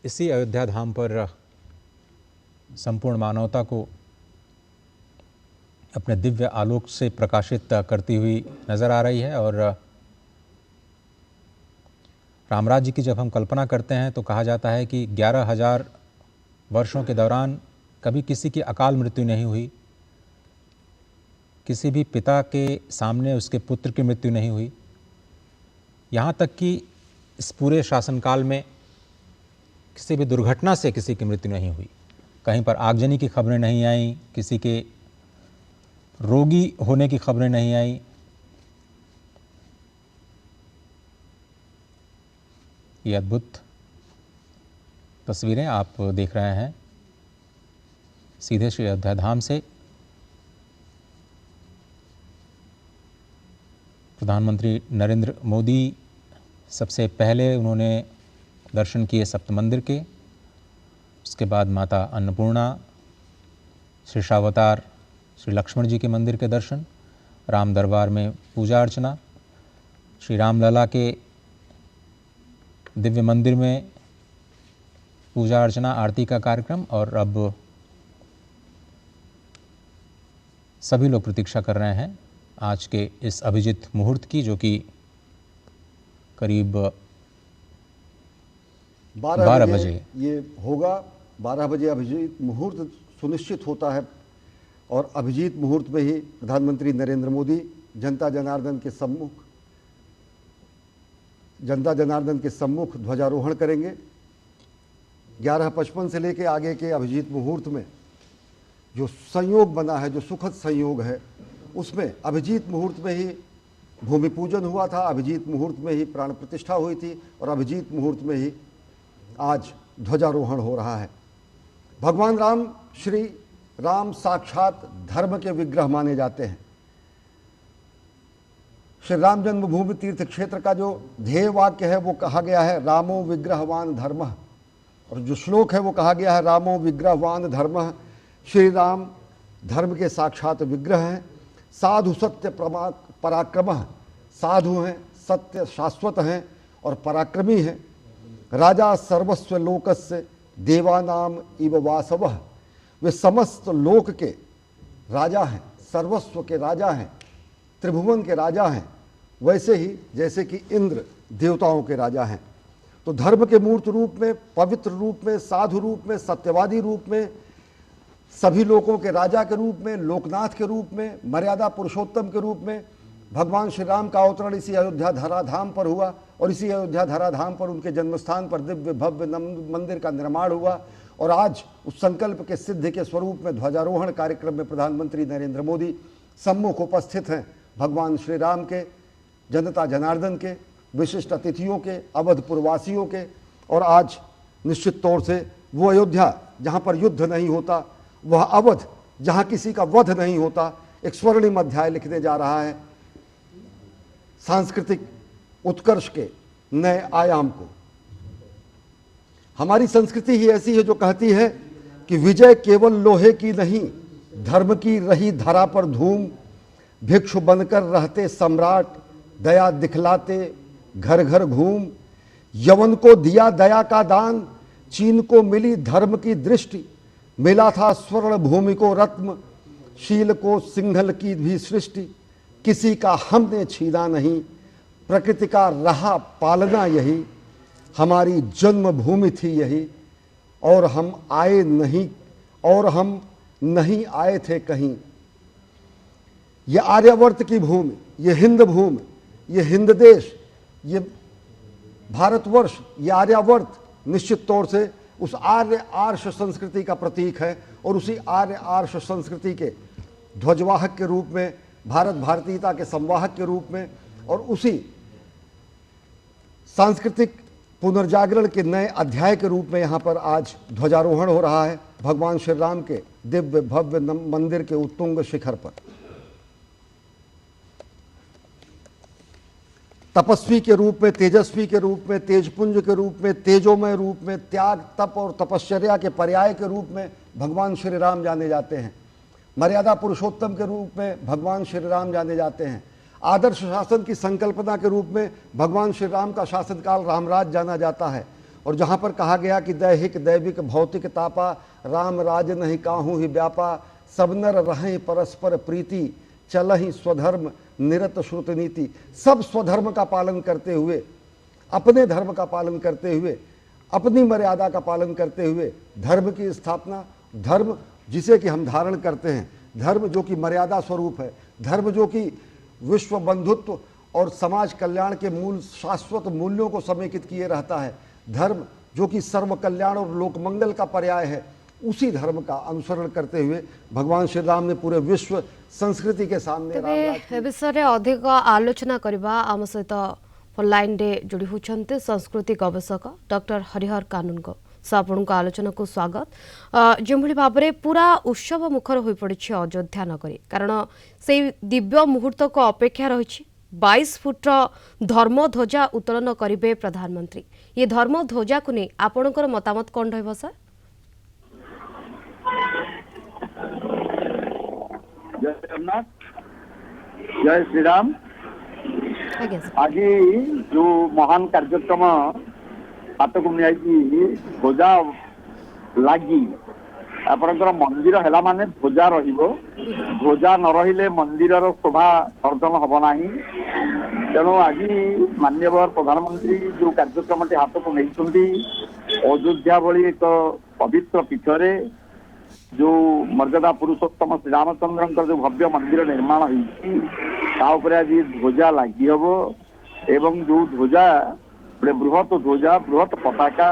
इसी अयोध्या धाम पर संपूर्ण मानवता को अपने दिव्य आलोक से प्रकाशित करती हुई नज़र आ रही है। और राम राज्य की जब हम कल्पना करते हैं तो कहा जाता है कि 11,000 वर्षों के दौरान कभी किसी की अकाल मृत्यु नहीं हुई, किसी भी पिता के सामने उसके पुत्र की मृत्यु नहीं हुई, यहाँ तक कि इस पूरे शासनकाल में किसी भी दुर्घटना से किसी की मृत्यु नहीं हुई। कहीं पर आगजनी की खबरें नहीं आईं, किसी के रोगी होने की खबरें नहीं आईं। ये अद्भुत तस्वीरें आप देख रहे हैं सीधे श्री अयोध्या धाम से। प्रधानमंत्री नरेंद्र मोदी सबसे पहले उन्होंने दर्शन किए सप्त मंदिर के, उसके बाद माता अन्नपूर्णा, श्री शावतार श्री लक्ष्मण जी के मंदिर के दर्शन, राम दरबार में पूजा अर्चना, श्री रामलला के दिव्य मंदिर में पूजा अर्चना आरती का कार्यक्रम। और अब सभी लोग प्रतीक्षा कर रहे हैं आज के इस अभिजीत मुहूर्त की, जो कि करीब 12 बजे ये होगा। 12 बजे अभिजीत मुहूर्त सुनिश्चित होता है और अभिजीत मुहूर्त में ही प्रधानमंत्री नरेंद्र मोदी जनता जनार्दन के सम्मुख ध्वजारोहण करेंगे। 11:55 से लेके आगे के अभिजीत मुहूर्त में जो संयोग बना है, जो सुखद संयोग है, उसमें अभिजीत मुहूर्त में ही भूमि पूजन हुआ था, अभिजीत मुहूर्त में ही प्राण प्रतिष्ठा हुई थी और अभिजीत मुहूर्त में ही आज ध्वजारोहण हो रहा है। भगवान राम, श्री राम साक्षात धर्म के विग्रह माने जाते हैं। श्री राम जन्मभूमि तीर्थ क्षेत्र का जो ध्येय वाक्य है वो कहा गया है, रामो विग्रहवान धर्मः, और जो श्लोक है वो कहा गया है, रामो विग्रहवान धर्मः। श्री राम धर्म के साक्षात विग्रह हैं। साधु सत्य पराक्रमः, साधु हैं, सत्य शाश्वत हैं और पराक्रमी हैं। राजा सर्वस्व लोकस्य देवानाम इव वासवः, वे समस्त लोक के राजा हैं, सर्वस्व के राजा हैं, त्रिभुवन के राजा हैं, वैसे ही जैसे कि इंद्र देवताओं के राजा हैं। तो धर्म के मूर्त रूप में, पवित्र रूप में, साधु रूप में, सत्यवादी रूप में, सभी लोगों के राजा के रूप में, लोकनाथ के रूप में, मर्यादा पुरुषोत्तम के रूप में भगवान श्री राम का अवतरण इसी अयोध्या धराधाम पर हुआ और इसी अयोध्या धराधाम पर उनके जन्मस्थान पर दिव्य भव्य मंदिर का निर्माण हुआ। और आज उस संकल्प के सिद्धि के स्वरूप में ध्वजारोहण कार्यक्रम में प्रधानमंत्री नरेंद्र मोदी सम्मुख उपस्थित हैं। भगवान श्री राम के, जनता जनार्दन के, विशिष्ट अतिथियों के, अवधपुरवासियों के, और आज निश्चित तौर से वो अयोध्या जहाँ पर युद्ध नहीं होता, वह अवध जहाँ किसी का वध नहीं होता, एक स्वर्णिम अध्याय लिखने जा रहा है सांस्कृतिक उत्कर्ष के नए आयाम को। हमारी संस्कृति ही ऐसी है जो कहती है कि विजय केवल लोहे की नहीं, धर्म की रही धरा पर धूम, भिक्षु बनकर रहते सम्राट, दया दिखलाते घर घर घूम। यवन को दिया दया का दान, चीन को मिली धर्म की दृष्टि, मिला था स्वर्ण भूमि को रत्न, शील को सिंघल की भी सृष्टि। किसी का हमने छीना नहीं, प्रकृति का रहा पालना यही, हमारी जन्मभूमि थी यही, और हम नहीं आए थे कहीं। ये आर्यावर्त की भूमि, ये हिंद भूमि, ये हिंद देश, ये भारतवर्ष, ये आर्यावर्त निश्चित तौर से उस आर्य आर्ष संस्कृति का प्रतीक है। और उसी आर्य आर्ष संस्कृति के ध्वजवाहक के रूप में, भारत भारतीयता के संवाहक के रूप में, और उसी सांस्कृतिक पुनर्जागरण के नए अध्याय के रूप में यहाँ पर आज ध्वजारोहण हो रहा है भगवान श्री राम के दिव्य भव्य मंदिर के उत्तुंग शिखर पर। तपस्वी के रूप में, तेजस्वी के रूप में, तेजपुंज के रूप में, तेजोमय रूप में, त्याग, तप और तपश्चर्या के पर्याय के रूप में भगवान श्री राम जाने जाते हैं। मर्यादा पुरुषोत्तम के रूप में भगवान श्री राम जाने जाते हैं। आदर्श शासन की संकल्पना के रूप में भगवान श्री राम का शासनकाल रामराज जाना जाता है। और जहाँ पर कहा गया कि दैहिक दैविक भौतिक तापा राम राज नहीं काहू ही व्यापा सब नर रहें परस्पर प्रीति चल ही स्वधर्म निरत श्रुत नीति। सब स्वधर्म का पालन करते हुए, अपने धर्म का पालन करते हुए, अपनी मर्यादा का पालन करते हुए धर्म की स्थापना, धर्म जिसे कि हम धारण करते हैं, धर्म जो कि मर्यादा स्वरूप है, धर्म जो कि विश्व बंधुत्व और समाज कल्याण के मूल शाश्वत मूल्यों को समेकित किए रहता है, धर्म जो कि सर्व कल्याण और लोकमंगल का पर्याय है, उसी धर्म का अनुसरण करते हुए भगवान श्री राम ने पूरे विश्व संस्कृति के सामने विषय में अधिक आलोचना करबा आम सहित ऑनलाइन रे जोड़ी होचंते संस्कृति गवेषक डॉक्टर हरिहर कानून को आपन को आलोचना को स्वागत। जो भाव में पूरा उत्सव मुखर हो पड़ी अयोध्या नगरी, कारण से दिव्य मुहूर्त को अपेक्षा रही 22 फुट्र धर्म ध्वजा उत्तोलन करेंगे प्रधानमंत्री। ये धर्म ध्वजा को नहीं आपणकर मतामत कौन रही सर? जय जगन्नाथ, जय श्री राम। आज जो महान कार्यक्रम हाथ को ध्वजा लगी आपणकर मंदिर है माने ध्वजा ध्वजा न रही मंदिर शोभा वर्धन हम ना। तेणु आज माननीय प्रधानमंत्री जो कार्यक्रम हाथ को नहीं अयोध्या भली एक पवित्र पीठरे जो मर्यादा पुरुषोत्तम श्री रामचंद्र जो भव्य मंदिर निर्माण होपर आज ध्वजा लगी हम एवं जो ध्वजा गोटे बृहत ध्वजा बृहत पताका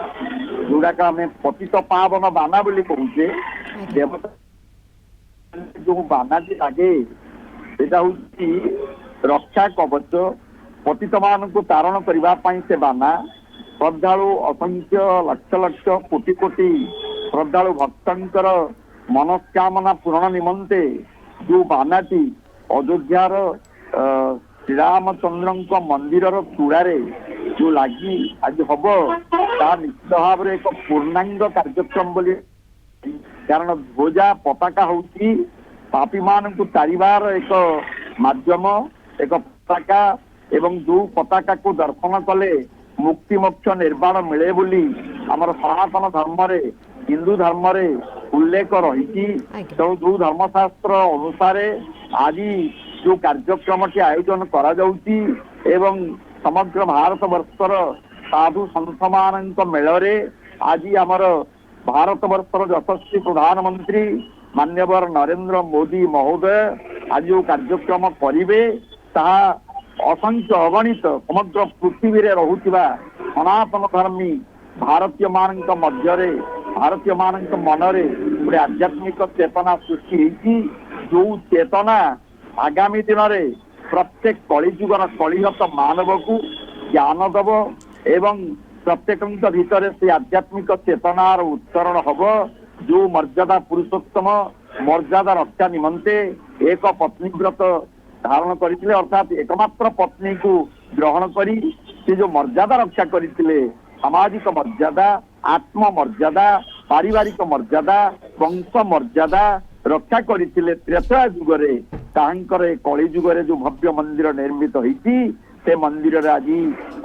जोड़ाक आम पतित पावन बाना बोली कहूचे देवता जो बाना लगे सेटा हूँ रक्षा कवच पतित मान को तारण करने से बाना श्रद्धालु असंख्य लक्ष लक्ष कोटि कोटि श्रद्धालु भक्तंकर मनस्कामना पूरण निमंते जो बानाटी अयोध्यार श्रीरामचंद्र मंदिर चूड़ारे जो लगी आज हम ता निश्चित भाव एक पूर्णांग कार्यक्रम बोली, कारण ध्वजा पताका हूँ पापी मान को तारिबार एक माध्यम एक पताका एवं जो पताका को दर्शन कले मुक्ति मोक्ष निर्वाण मिले बोली आमर सनातन धर्म रे हिंदू धर्म रे उल्लेख रही। तेणु जो धर्मशास्त्र अनुसार आज जो कार्यक्रम टी आयोजन करा जाउची एवं समग्र भारत वर्षर साधु संत मान मेलरे आज आमर भारत वर्षर यशस्वी प्रधानमंत्री माननीय नरेंद्र मोदी महोदय आज जो कार्यक्रम करिवे ताहा असंख्य अगणित समग्र पृथ्वी रे रहुथिबा सनातन धर्मी भारतीय मान मध्यरे भारतीय मान मनरे गोटे आध्यात्मिक चेतना सृष्टि होती जो चेतना आगामी दिन में प्रत्येक कलिजुगर कलिहत मानव को ज्ञान दब एवं प्रत्येक भितर से आध्यात्मिक चेतनार उत्तरण हम जो मर्यादा पुरुषोत्तम मर्यादा रक्षा निमंते एक पत्नी व्रत धारण करते अर्थात एकमात्र पत्नी को ग्रहण करी से जो मर्यादा रक्षा करते सामाजिक मर्यादा आत्म मर्यादा पारिवारिक मर्यादा वंश मर्यादा रक्षा करते त्रेता जुगरे तांकर कली जुगरे जो भव्य मंदिर निर्मित होती से मंदिर आज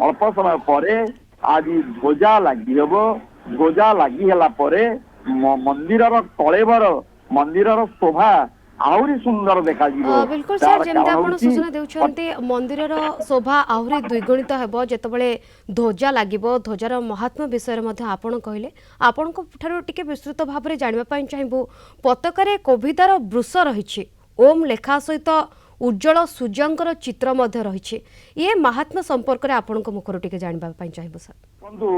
अल्प समय पर आज ध्वजा लगी हम ध्वजा लगी है मंदिर तलेवर मंदिर शोभा आहुरी सुंदर देखा बिल्कुल सर जेमते आपण सूचना देउछन्ते मंदिरर शोभा आहुरी द्विगुणित हेबो जेतबेले ध्वजा लागिबो ध्वजार महात्मा विषय मध्ये आपण कहले आपण को ठारो टिके विस्तृत भाव रे जानिबा पई चाहिबो पताकारे कोविदार वृष रहिछि ओम लेखा सहित उज्जवल सूर्यंकर चित्र मध्ये रहिछि ये महात्मा संपर्क रे आपण को मुखर टिके जानिबा पई चाहिबो सर बंधु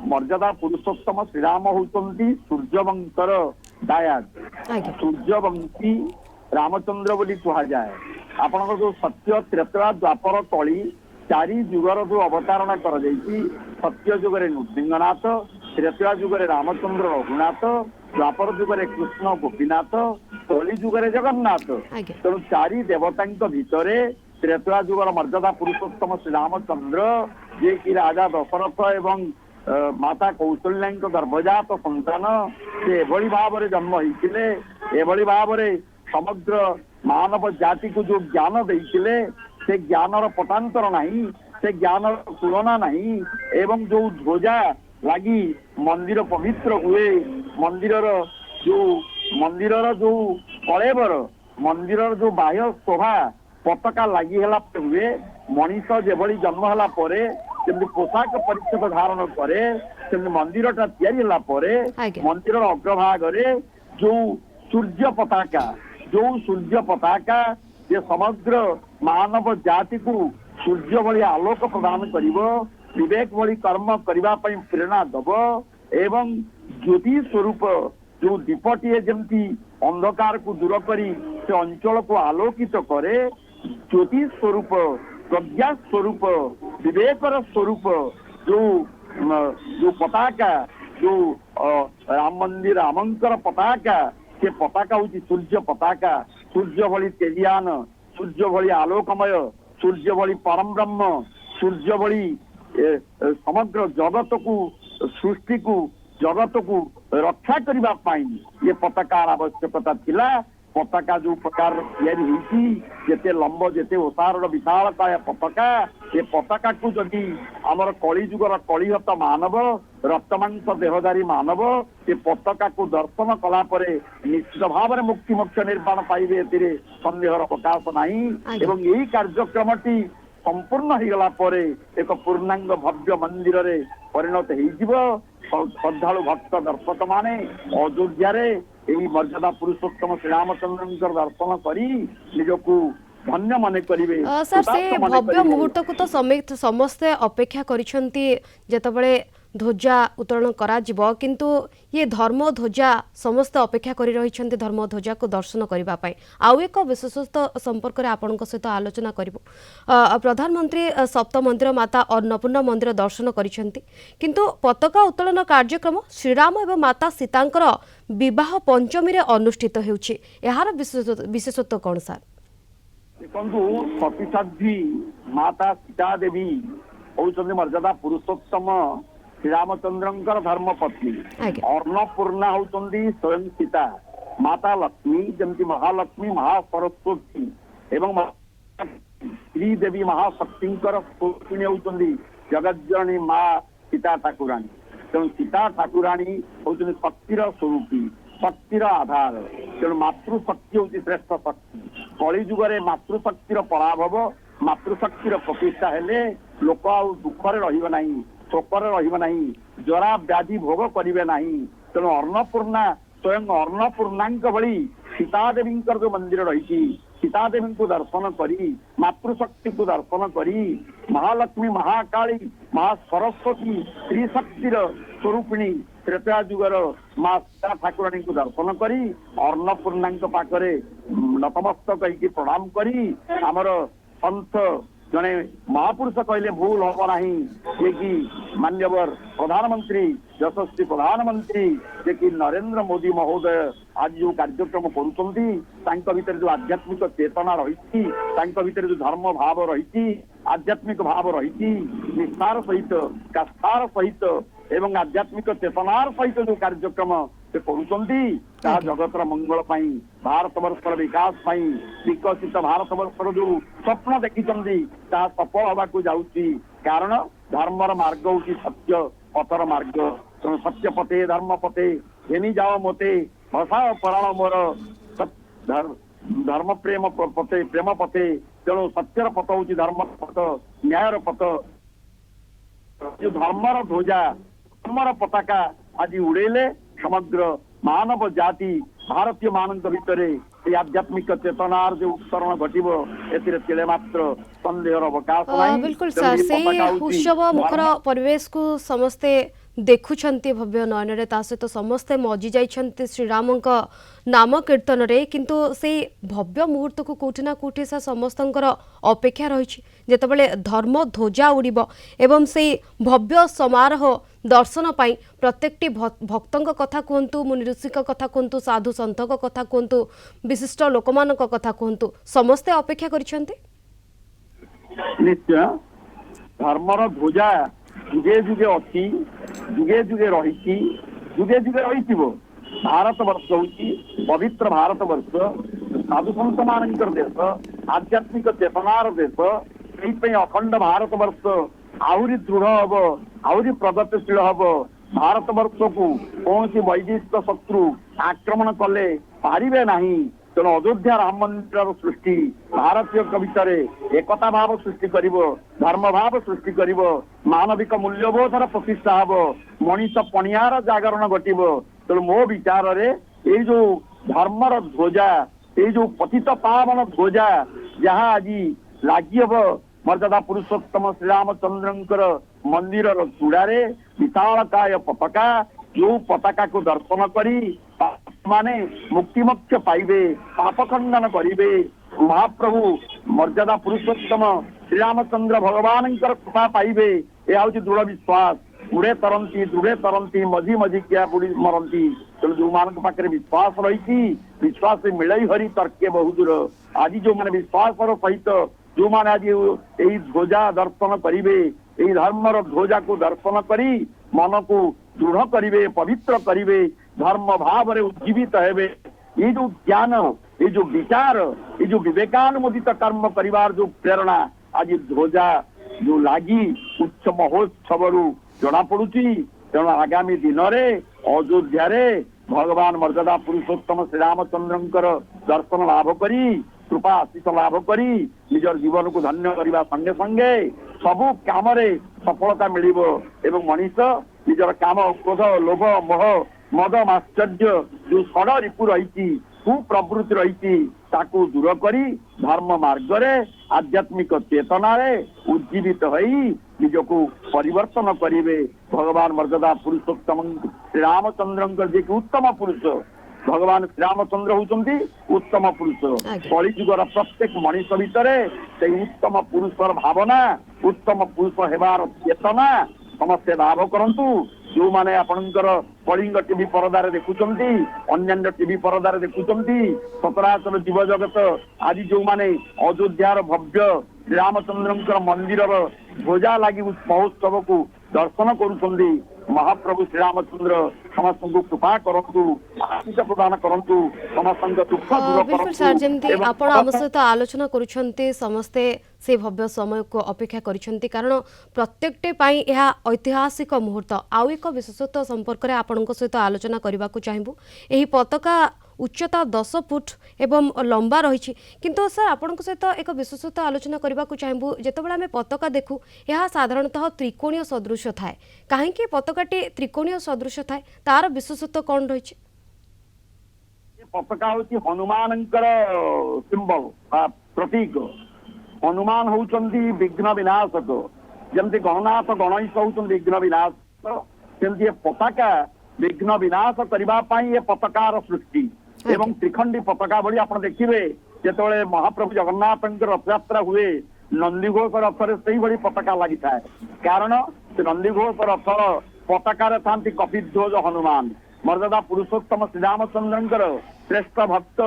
मर्यादा पुरुषोत्तम श्री राम होउचंती सूर्यवंकर दायाद सूर्यवंशी रामचंद्र बोली कहा जाए आपन जो सत्य त्रेता द्वापर कली चारि जुगर जो अवतारणा कर सत्य जुगरे नृसिंहनाथ त्रेता जुगरे रामचंद्र रघुनाथ द्वापर जुगरे कृष्ण गोपीनाथ कली जुगरे जगन्नाथ तेणु चारि देवता भितर त्रेता जुगर मर्यादा पुरुषोत्तम श्री रामचंद्र जे कि राजा दशरथ एवं माता कौशल्या गर्भजात संतान से एभली भाव में जन्म होते एभली भाव में समग्र मानव जाति को जो ज्ञान देते से ज्ञान पटांतर नहीं से ज्ञान तुलना नहीं एवं जो ध्वजा ଲାଗି ମନ୍ଦିର ପବିତ୍ର ହୁଏ। ମନ୍ଦିରର ଯୋଉ କଳେବର, ମନ୍ଦିରର ଯୋଉ ବାହ୍ୟ ଶୋଭା ପତାକା ଲାଗି ହେଲା ପରେ ହୁଏ। ମଣିଷ ଯେଭଳି ଜନ୍ମ ହେଲା ପରେ ଯେମିତି ପୋଷାକ ପରିଚ୍ଛଦ ଧାରଣ କରେ, ସେମିତି ମନ୍ଦିରଟା ତିଆରି ହେଲା ପରେ ଆଜ୍ଞା। ମନ୍ଦିରର ଅଗ୍ରଭାଗରେ ଯୋଉ ସୂର୍ଯ୍ୟ ପତାକା ଯେ ସମଗ୍ର ମାନବ ଜାତିକୁ ସୂର୍ଯ୍ୟ ଭଳି ଆଲୋକ ପ୍ରଦାନ କରିବ, ବିବେକ ଭଳି କର୍ମ କରିବା ପାଇଁ ପ୍ରେରଣା ଦବ ଏବଂ ଜ୍ୟୋତି ସ୍ୱରୂପ ଯୋଉ ଦୀପଟିଏ ଯେମିତି ଅନ୍ଧକାରକୁ ଦୂର କରି ସେ ଅଞ୍ଚଳକୁ ଆଲୋକିତ କରେ, ଜ୍ୟୋତି ସ୍ୱରୂପ, ପ୍ରଜ୍ଞା ସ୍ୱରୂପ, ବିବେକର ସ୍ୱରୂପ ଯୋଉ ପତାକା, ଯୋଉ ରାମ ମନ୍ଦିର ରାମଙ୍କର ପତାକା, ସେ ପତାକା ହଉଛି ସୂର୍ଯ୍ୟ ପତାକା। ସୂର୍ଯ୍ୟ ଭଳି ତେଜିୟାନ, ସୂର୍ଯ୍ୟ ଭଳି ଆଲୋକମୟ, ସୂର୍ଯ୍ୟ ଭଳି ପରମ ବ୍ରହ୍ମ, ସୂର୍ଯ୍ୟ ଭଳି ସମଗ୍ର ଜଗତକୁ ରକ୍ଷା କରିବା ପାଇଁ ଏ ପତାକାର ଆବଶ୍ୟକତା ଥିଲା। ପତାକା ଯୋଉ ପ୍ରକାର ତିଆରି ହେଇଛି, ଯେତେ ଲମ୍ବ, ଯେତେ ଓସାରର ବିଶାଳକାୟ ପତାକା, ଏ ପତାକାକୁ ଯଦି ଆମର କଳିଯୁଗର କଳିହତ ମାନବ, ରକ୍ତମାଂସ ଦେହଧାରୀ ମାନବ ଏ ପତାକାକୁ ଦର୍ଶନ କଲା ପରେ ନିଶ୍ଚିତ ଭାବରେ ମୁକ୍ତି ମୋକ୍ଷ ନିର୍ବାଣ ପାଇବେ, ଏଥିରେ ସନ୍ଦେହର ପ୍ରକାଶ ନାହିଁ। ଏବଂ ଏହି କାର୍ଯ୍ୟକ୍ରମଟି ସମ୍ପୂର୍ଣ୍ଣ ହେଇଗଲା ପରେ ଏକ ପୂର୍ଣ୍ଣାଙ୍ଗ ଭବ୍ୟ ମନ୍ଦିରରେ ପରିଣତ ହେଇଯିବ। ଶ୍ରଦ୍ଧାଳୁ ଭକ୍ତ ଦର୍ଶକ ମାନେ ଅଯୋଧ୍ୟାରେ ଏହି ମର୍ଯ୍ୟାଦା ପୁରୁଷୋତ୍ତମ ଶ୍ରୀରାମଚନ୍ଦ୍ରଙ୍କର ଦର୍ଶନ କରି ନିଜକୁ ଧନ୍ୟ ମନେ କରିବେ। ସାର୍, ସେ ଭବ୍ୟ ମୁହୂର୍ତ୍ତକୁ ତ ସମସ୍ତେ ଅପେକ୍ଷା କରିଛନ୍ତି ଯେତେବେଳେ ଧ୍ୱଜା ଉତ୍ତୋଳନ କରାଯିବ, କିନ୍ତୁ ଇଏ ଧର୍ମ ଧ୍ୱଜା ସମସ୍ତେ ଅପେକ୍ଷା କରି ରହିଛନ୍ତି ଧର୍ମ ଧ୍ୱଜାକୁ ଦର୍ଶନ କରିବା ପାଇଁ। ଆଉ ଏକ ବିଶେଷତ୍ୱ ସମ୍ପର୍କରେ ଆପଣଙ୍କ ସହିତ ଆଲୋଚନା କରିବୁ। ପ୍ରଧାନମନ୍ତ୍ରୀ ସପ୍ତ ମନ୍ଦିର ମାତା ଅନ୍ନପୂର୍ଣ୍ଣା ମନ୍ଦିର ଦର୍ଶନ କରିଛନ୍ତି, କିନ୍ତୁ ପତାକା ଉତ୍ତୋଳନ କାର୍ଯ୍ୟକ୍ରମ ଶ୍ରୀରାମ ଏବଂ ମାତା ସୀତାଙ୍କର ବିବାହ ପଞ୍ଚମୀରେ ଅନୁଷ୍ଠିତ ହେଉଛି। ଏହାର ବିଶେଷତ୍ୱ କ'ଣ ସାର୍? ଦେଖନ୍ତୁ, ସତୀସାଧ୍ୱୀ ମାତା ସୀତା ଦେବୀ ହଉଛନ୍ତି ମର୍ଯ୍ୟାଦା ପୁରୁଷୋତ୍ତମ ଶ୍ରୀରାମଚନ୍ଦ୍ରଙ୍କର ଧର୍ମପତ୍ନୀ। ଅନ୍ନପୂର୍ଣ୍ଣା ହଉଛନ୍ତି ସ୍ୱୟଂ ସୀତା। ମାତା ଲକ୍ଷ୍ମୀ ଯେମିତି ମହାଲକ୍ଷ୍ମୀ, ମହାସରସ୍ୱତୀ ଏବଂ ଶ୍ରୀଦେବୀ ମହାଶକ୍ତିଙ୍କର ସ୍ୱରୂପିଣୀ ହଉଛନ୍ତି ଜଗଜ୍ଜନନୀ ମା ସୀତା ଠାକୁରାଣୀ। ତେଣୁ ସୀତା ଠାକୁରାଣୀ ହଉଛନ୍ତି ଶକ୍ତିର ସ୍ୱରୂପୀ, ଶକ୍ତିର ଆଧାର। ତେଣୁ ମାତୃଶକ୍ତି ହଉଛି ଶ୍ରେଷ୍ଠ ଶକ୍ତି। କଳିଯୁଗରେ ମାତୃଶକ୍ତିର ପରାଭବ, ମାତୃଶକ୍ତିର ପ୍ରତିଷ୍ଠା ହେଲେ ଲୋକ ଆଉ ଦୁଃଖରେ ରହିବ ନାହିଁ, ଶୋକରେ ରହିବ ନାହିଁ, ଜରା ବ୍ୟାଧି ଭୋଗ କରିବେ ନାହିଁ। ତେଣୁ ଅନ୍ନପୂର୍ଣ୍ଣା, ସ୍ୱୟଂ ଅନ୍ନପୂର୍ଣ୍ଣାଙ୍କ ଭଳି ସୀତାଦେବୀଙ୍କର ଯୋଉ ମନ୍ଦିର ରହିଛି, ସୀତାଦେବୀଙ୍କୁ ଦର୍ଶନ କରି, ମାତୃଶକ୍ତିକୁ ଦର୍ଶନ କରି, ମହାଲକ୍ଷ୍ମୀ, ମହାକାଳୀ, ମହାସରସ୍ୱତୀ, ତ୍ରିଶକ୍ତିର ସ୍ୱରୂପିଣୀ ତ୍ରେତୟା ଯୁଗର ମା ସୀତା ଠାକୁରାଣୀଙ୍କୁ ଦର୍ଶନ କରି, ଅନ୍ନପୂର୍ଣ୍ଣାଙ୍କ ପାଖରେ ନତମସ୍ତକ ହେଇକି ପ୍ରଣାମ କରି, ଆମର ସନ୍ଥ ଜଣେ ମହାପୁରୁଷ କହିଲେ ଭୁଲ ହବ ନାହିଁ, ଯିଏକି ମାନ୍ୟବର ପ୍ରଧାନମନ୍ତ୍ରୀ, ଯଶସ୍ୱୀ ପ୍ରଧାନମନ୍ତ୍ରୀ ଯିଏକି ନରେନ୍ଦ୍ର ମୋଦୀ ମହୋଦୟ ଆଜି ଯୋଉ କାର୍ଯ୍ୟକ୍ରମ କରୁଛନ୍ତି, ତାଙ୍କ ଭିତରେ ଯୋଉ ଆଧ୍ୟାତ୍ମିକ ଚେତନା ରହିଛି, ତାଙ୍କ ଭିତରେ ଯୋଉ ଧର୍ମ ଭାବ ରହିଛି, ଆଧ୍ୟାତ୍ମିକ ଭାବ ରହିଛି, ନିଷ୍ଠାର ସହିତ, କାଷ୍ଠାର ସହିତ ଏବଂ ଆଧ୍ୟାତ୍ମିକ ଚେତନାର ସହିତ ଯୋଉ କାର୍ଯ୍ୟକ୍ରମ ସେ କରୁଛନ୍ତି, ତାହା ଜଗତର ମଙ୍ଗଳ ପାଇଁ, ଭାରତବର୍ଷର ବିକାଶ ପାଇଁ, ବିକଶିତ ଭାରତବର୍ଷର ଯୋଉ ସ୍ୱପ୍ନ ଦେଖିଛନ୍ତି ତାହା ସଫଳ ହବାକୁ ଯାଉଛି। କାରଣ ଧର୍ମର ମାର୍ଗ ହଉଛି ସତ୍ୟ ପଥର ମାର୍ଗ। ତେଣୁ ସତ୍ୟ ପଥେ ଧର୍ମ ପଥେ ଘେନି ଯାଅ ମୋତେ, ଭସାଅ ପରାଣ ମୋର ଧର୍ମ ପ୍ରେମ ପଥେ, ପ୍ରେମ ପଥେ। ତେଣୁ ସତ୍ୟର ପଥ ହଉଛି ଧର୍ମ ପଥ, ନ୍ୟାୟର ପଥ। ଯୋଉ ଧର୍ମର ଧ୍ୱଜା, ଧର୍ମର ପତାକା ଆଜି ଉଡେଇଲେ ସମଗ୍ର ମାନବ ଜାତି, ଭାରତୀୟ ମାନଙ୍କ ଭିତରେ এই আধ্যাত্মিক চেতনার যে উত্তরণ ঘটিব এতে তিলে মাত্র সন্দেহর অবকাশ নাই। বিলকুল স্যার, সেই উৎসব মুখর পরিবেশকু সমস্তে দেখুଛନ୍ତି ভব্য নয়ନରେ, ତା ସହିତ ସମସ୍ତେ ମଜି ଯାଇଛନ୍ତି ଶ୍ରୀରାମଙ୍କ ନାମ କୀର୍ତ୍ତନରେ, କିନ୍ତୁ ସେଇ ଭବ୍ୟ ମୁହୂର୍ତ୍ତକୁ କୋଉଠି ନା କୋଉଠି ସେ ସମସ୍ତଙ୍କର ଅପେକ୍ଷା ରହିଛି ଯେତେବେଳେ ଧର୍ମ ଧ୍ୱଜା ଉଡ଼ିବ ଏବଂ ସେଇ ଭବ୍ୟ ସମାରୋହ ଦର୍ଶନ ପାଇଁ ପ୍ରତ୍ୟେକଟି ଭକ୍ତଙ୍କ କଥା କୁହନ୍ତୁ, ମୁନି ଋଷିଙ୍କ କଥା କୁହନ୍ତୁ, ସାଧୁ ସନ୍ଥଙ୍କ କଥା କୁହନ୍ତୁ, ବିଶିଷ୍ଟ ଲୋକମାନଙ୍କ କଥା କୁହନ୍ତୁ, ସମସ୍ତେ ଅପେକ୍ଷା କରିଛନ୍ତି। ନିଶ୍ଚୟ ଧର୍ମର ଧ୍ୱଜା ଯୁଗେ ଯୁଗେ ଅଛି, ଯୁଗେ ଯୁଗେ ରହିଛି, ଯୁଗେ ଯୁଗେ ରହିଥିବ। ଭାରତ ବର୍ଷ ହଉଛି ପବିତ୍ର ଭାରତ ବର୍ଷ, ସାଧୁ ସନ୍ଥ ମାନଙ୍କର ଦେଶ, ଆଧ୍ୟାତ୍ମିକ ଚେତନାର ଦେଶ। ସେଇଥିପାଇଁ ଅଖଣ୍ଡ ଭାରତ ବର୍ଷ आहुरी दृढ़ हम आहुरी प्रगतिशील हम भारत वर्ष को कौन वैदेशिक शत्रु आक्रमण कले पारे नहीं तेणु अयोध्या राम मंदिर सृष्टि भारतीय भितर एकता भाव सृष्टि कर धर्म भाव सृष्टि कर मानविक मूल्यबोधर प्रतिष्ठा हम मनीष पणियार जागरण घटव तेणु मो विचार ये जो धर्मर ध्वजा ये जो पतित पावन ध्वजा जहाँ आज लगी हम मर्यादा पुरुषोत्तम श्रीरामचंद्र मंदिर चूड़े विशालकाय पताका जो पताका को दर्शन करी माने मुक्ति मोक्ष पाइबे पाप खंडन करिवे महाप्रभु मर्यादा पुरुषोत्तम श्रीरामचंद्र भगवान कृपा पाइबे यह हूँ दृढ़ विश्वास दृढ़े तरंती मझी मझी क्या बुढ़ी मरती तेणु जो मान पाखे विश्वास रही विश्वास मिलई हरी तर्के बहुत दूर आज जो मैंने विश्वास सहित जो मैंने आज यही ध्वजा दर्शन करेंगे यही धर्मर ध्वजा को दर्शन करी मन को दृढ़ करेंगे पवित्र करेंगे धर्म भाव रे उज्जीवित हेबे ये जो ज्ञान ये जो विचार ये जो विवेकानुमोदित कर्म करिवार जो प्रेरणा आज ध्वजा जो लगी उच्च महोत्सव जना पड़ुची तेणु आगामी दिन में अयोध्या भगवान मर्यादा पुरुषोत्तम श्रीरामचंद्र दर्शन लाभ करी कृपा आशीष लाभ करी निजर जीवन को धन्य करने संगे संगे सबु काम सफलता मिल मनीष निजर काम क्रोध लोभ मोह मद माश्चर्य जो षड़ रिपु रही कुप्रवृत्ति रही दूर करी धर्म मार्ग रे आध्यात्मिक चेतना रे उज्जीवित होई निजको परिवर्तन करिवे भगवान मर्यादा पुरुषोत्तम श्रीरामचंद्र जे कि उत्तम पुरुष भगवान श्रीरामचंद्र होउचंती उत्तम पुरुष कलिजुगर प्रत्येक मनीष भितर से उत्तम पुरुषर भावना उत्तम पुरुष हेबार चेतना समस्ते लाभ करंतु जो माने आपणकर कलिंग टीवी परदार देखुचंती अन्य टीवी परदार देखुचंती सतराचर जीव जगत आज जो माने अयोध्यार भव्य रामचंद्र मंदिर ध्वजा लगी उस महोत्सव को दर्शन करुचंती महाप्रभु श्रीरामचंद्र समस्त को कृपा करंतु आशीष प्रदान करंतु समस्त दुख दूर बिल्कुल सर जमती आपण आम सहित आलोचना करुछंती समस्ते से भव्य समय को अपेक्षा करिछंती कारण प्रत्येकटे पाई यह ऐतिहासिक मुहूर्त आउ एक विशेषत्व संपर्क में आपण सहित आलोचना करने को चाहबू यही पताका उच्चता 10 फुट एवं लंबा रही किंतु सर आपण सहित एक विशेषत्व आलोचना करने को चाहबू जेतेबेले आमे पताका देखू यह साधारणतः त्रिकोणीय सदृश थाए कहीं पताकाटी त्रिकोणीय सदृश थाए तार विशेषत्व कौन रही पताका हूँ हनुमान सिंबल प्रतीक हनुमान होउचंती विघ्न विनाशक जमती गणनाथ गणेश होउचंती विघ्न विनाशक सेमती पताका विघ्न विनाश करने ये पताकार सृष्टि एवं त्रिखंडी पताका भली आप देखिए जिते महाप्रभु जगन्नाथ रथयात्रा हुए नंदीघोष रथर से ही पताका लगी था कारण से नंदीघोष रथर पताकार था कपिध्वज हनुमान मर्यादा पुरुषोत्तम श्रीरामचंद्र श्रेष्ठ भक्त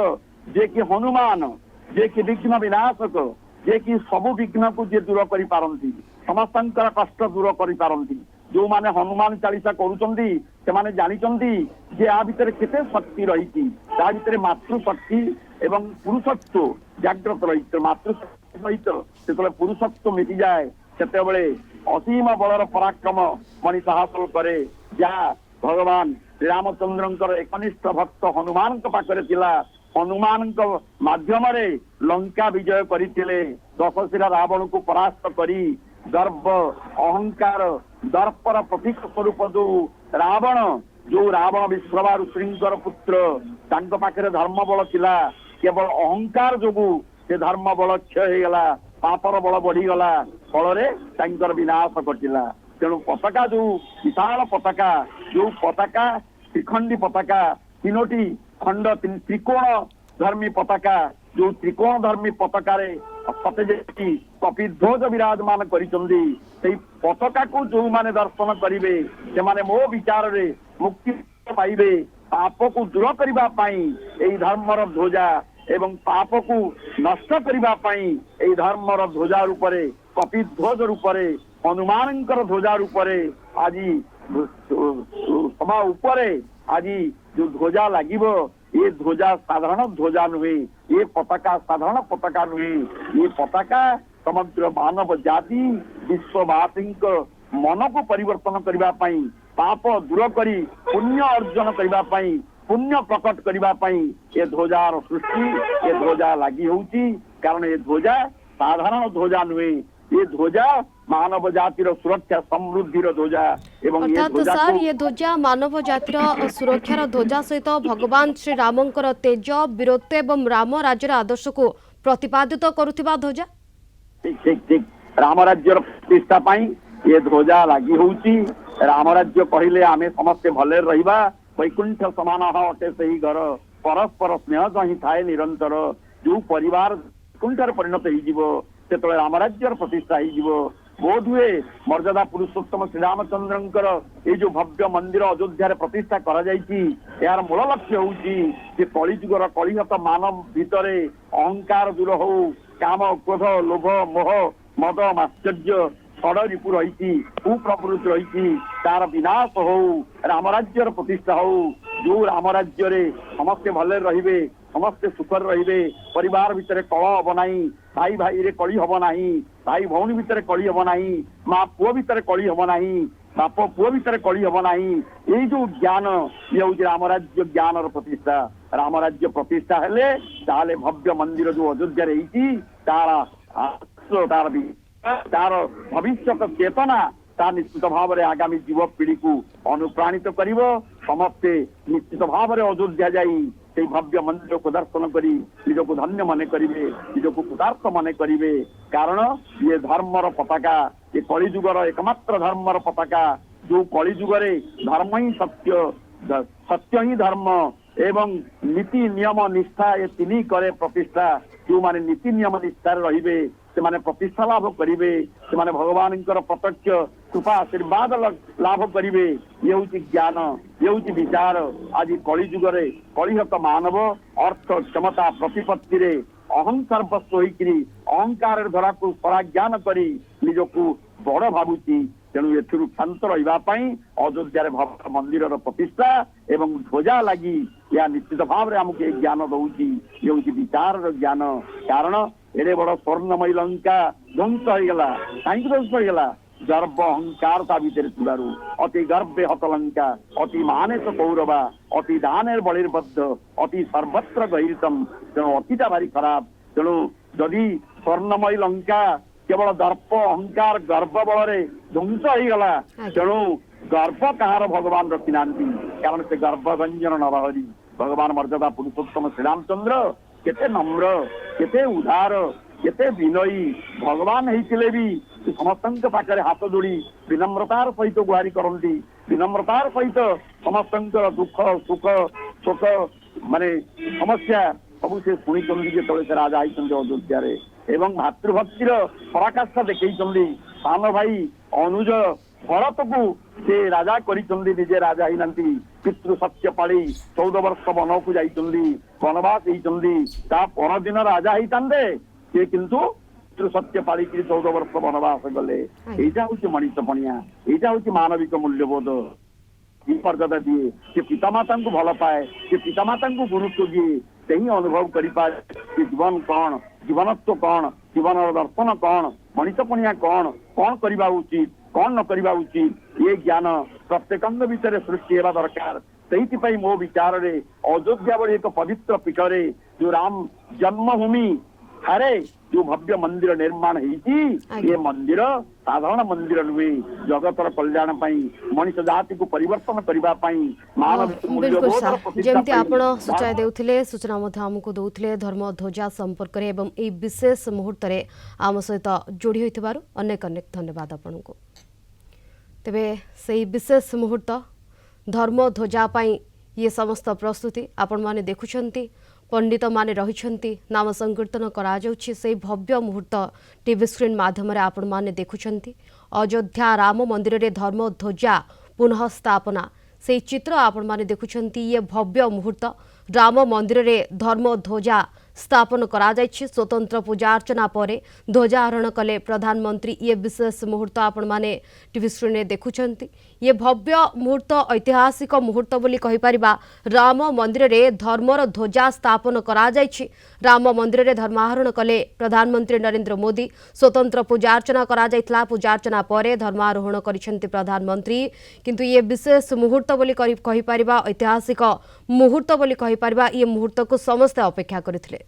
जे कि हनुमान जे कि विघ्न विनाशक जे कि सबु विघ्न को जे दूर कर पारती समस्त कष्ट दूर कर पारती जो माने हनुमान चालीसा करुचंदी से माने जानिचंदी जे आ भितर केते शक्ति रही ता भितर मातृशक्ति एवं पुरुषत्व जागृत रही मातृशक्ति सहित से पुरुषत्व मिटी जाए से असीम बलर पराक्रम मनीष हासिल करे जहाँ भगवान श्रीरामचंद्र एकनिष्ठ भक्त हनुमान पाखे थिला हनुमान माध्यम लंका विजय करते दशशिरा रावण को परास्त करी गर्व अहंकार दर्पर प्रतीक स्वरूप जो रावण विश्ववा ऋषिंकर पुत्र तांको पाखरे धर्म बल थिला केवल अहंकार जोगु से धर्म बल क्षय होगला पापर बल बढ़ीगला फल विनाश घटिला तेणु पताका जो विशाल पताका जो पताका त्रिखंडी पताका तीनोटी खंड त्रिकोण धर्मी पताका जो त्रिकोण धर्मी पताका सते कपिध्वज विराजमान करिचंदी पताका को जो माने दर्शन करिवे से माने मो विचार रे मुक्ति पाइबे पाप को दूर करिबा पाई एई धर्मर ध्वजा एवं पाप को नष्ट करिबा पाई एई धर्मर ध्वजा रूपरे कपिध्वज रूपरे हनुमान ध्वजा रूपरे आज सभा उपरे आज जो ध्वजा लागिबो ये ध्वजा साधारण ध्वजा नुहे ये पताका साधारण पताका नुहे ये पताका समग्र मानव जाति विश्ववासी मन को परिवर्तन करने पाप दूर करी पुण्य अर्जन करने पुण्य प्रकट करने ये ध्वजार सृष्टि ये ध्वजा लगी होची कारण ये ध्वजा साधारण ध्वजा नुहे ये ध्वजा मानव जातिर सुरक्षा समृद्धिर ध्वजा एवं ये अर्थात ध्वजा सर ये ध्वजा मानव जातिर सुरक्षार ध्वजा सहित भगवान श्री रामंकर तेज वीरत्व एवं राम राज्यर आदर्श को प्रतिपादित करुथिबा ध्वजा। ठीक ठीक ठीक राम राज्यर प्रतिष्ठा पाई ये ध्वजा लगी होची राम राज्य कहले आमे समस्ते भले रहिबा वैकुंठ समान अटे सही घर परस्पर स्नेह जही थाए निरंतर जो परिवार वैकुंठर परिणत हो राम राज्यर प्रतिष्ठा हो बोध हुए मर्यादा पुरुषोत्तम श्रीरामचंद्रंकर ये जो भव्य मंदिर अयोध्या प्रतिष्ठा करा जायछि यार मूल लक्ष्य होउछि कलिजुगर कलिहत मानव भितरे अहंकार दूर हो काम क्रोध लोभ मोह मद माश्चर्य षड रिपु रही कुप्रवृत्ति रही तार विनाश हो राम राज्यर प्रतिष्ठा हो जो राम राज्य रे समस्ते भले रहिबे समस्ते सुखर रहिबे परिवार भितर कलह हब नाही भाई भाई रे कली हब नाही भाई भौणी भितर कली हब नाही माँ पुओ भितर कली हब नाही बाप पुओ भितर कली हब नाही ये जो ज्ञान ये हूँ राम राज्य ज्ञान प्रतिष्ठा राम राज्य प्रतिष्ठा हेले ताले भव्य मंदिर जो अयोध्या रही तार भविष्य चेतना ता निश्चित भाव में आगामी युव पीढ़ी को अनुप्राणित करिव समस्ते निश्चित भाव में अयोध्या जाई से भव्य मंदिर को दर्शन करी निज को धन्य मन करिवे निज को कृतार्थ मन करिवे कारण ये धर्मर पताका ये कलिजुगर एकमात्र धर्मर पताका जो कलिजुगरे धर्म ही सत्य सत्य ही धर्म एवं नीति नियम निष्ठा ये तीन करे प्रतिष्ठा जो माने नीति नियम निष्ठा रहिबे से माने प्रतिष्ठा लाभ करिवे से माने भगवान प्रत्यक्ष कृपा आशीर्वाद लाभ करिवे ये हूँ ज्ञान ये हूँ विचार आज कलिजुगरे कलिहत मानव अर्थ क्षमता प्रतिपत्ति रे अहंकार होइकरी अहंकार धरा को पराज्ञान करी निजको बड़ भावुची तेणु एथिरु शांत रहिबा पई अयोध्या भव्य मंदिर प्रतिष्ठा एवं ध्वजा लगी या निश्चित भाव में आमको ज्ञान दौची ये हूँ विचार ज्ञान कारण एडे बड़ स्वर्णमयी लंका ध्वंस होगला कहीं ध्वंस होगला गर्व अहंकार ता भीतर थिबारु अति गर्वे हत लंका अति माने तो कौरवा अति दानेर बलिर्बद्ध अति सर्वत्र गहिरतम तेणु अतिटा भारी खराब तेणु जदि स्वर्णमयी लंका केवल दर्प अहंकार गर्व बल ध्वंस होगला तेणु गर्व कहार भगवान रखी ना कारण से गर्व गंजन नरहरी भगवान मर्यादा पुरुषोत्तम श्रीरामचंद्र केते नम्र केते उदार केते विनयी भगवान होते भी समस्त पाखे हाथ जोड़ी विनम्रतार सहित गुहारी करती विनम्रतार सहित समस्त दुख सुख शोक माने समस्या सब से शुणी जो राजा होती अयोध्या एवं भातृभक्तिर पराकाष्ठा देखई सान भाई अनुज भरत को से राजा निजे राजा ही नांती पितृ सत्य पाड़ी 14 वर्ष वन को जाइछंदी वनवास होइछंदी ता पर दिन राजा होइतांदे से किंतु पितृ सत्य पाड़ी 14 वर्ष वनवास गले एटा होची मणिषपणिया एटा होची मानविक मूल्यबोध मर्यादा दिए से पितामाता को भल पाए से पितामाता को गुरुत्व दिए से ही अनुभव कर जीवन कौन जीवनत्व कौन जीवन दर्शन कौन मणिषपणिया कौन कौन करवा उचित कौन न करवा उचित ये ज्ञान प्रत्येक भितर सृष्टि होगा दरकार से मो विचार रे अयोध्या भली एक पवित्र पीठरे जो राम जन्मभूमि ठारे जो भव्य मंदिर निर्माण होती ये मंदिर साधारण मंदिर नुहे जगतर कल्याण मनुष्य जाति को परिवर्तन करने जमती आपण सूचाई देउथिले सूचना मध्य हमको दउथिले धर्म ध्वजा संपर्क रे एवं ए विशेष मुहूर्त रे आम सहित जोड़ी होइथिबारु अनेक अनेक धन्यवाद आपनको। तेबे सेही विशेष मुहूर्त धर्म ध्वजा पाई ये समस्त प्रस्तुति आपण माने देखुछंती पंडित माने रहिछंती नाम संकीर्तन करा जाउछि से भव्य मुहूर्त टीवी स्क्रीन माध्यम रे आपण माने देखुछंती अयोध्या राम मंदिर रे धर्म ध्वजा पुनः स्थापना से चित्र आपण माने देखुछंती ये भव्य मुहूर्त राम मंदिर रे धर्म ध्वजा स्थापन करा जायछि। स्वतंत्र पूजा अर्चना पर ध्वजारोहण कले प्रधानमंत्री। ये विशेष मुहूर्त आपण माने टीवी स्क्रीन में देखुछंती। ये भव्य मुहूर्त ऐतिहासिक मुहूर्त बोली कहि परिबा। राम मंदिर रे धर्मर ध्वजा स्थापन करा जायछि। राम मंदिर रे धर्मारोहण कले प्रधानमंत्री नरेंद्र मोदी। स्वतंत्र पूजा अर्चना करा जायतला। पूजा अर्चना पर धर्मारोहण करिसेंती प्रधानमंत्री। किंतु ये विशेष मुहूर्त बोली कहि परिबा, ऐतिहासिक मुहूर्त बोली कहि परिबा। ये मुहूर्त को समस्त अपेक्षा करथिले।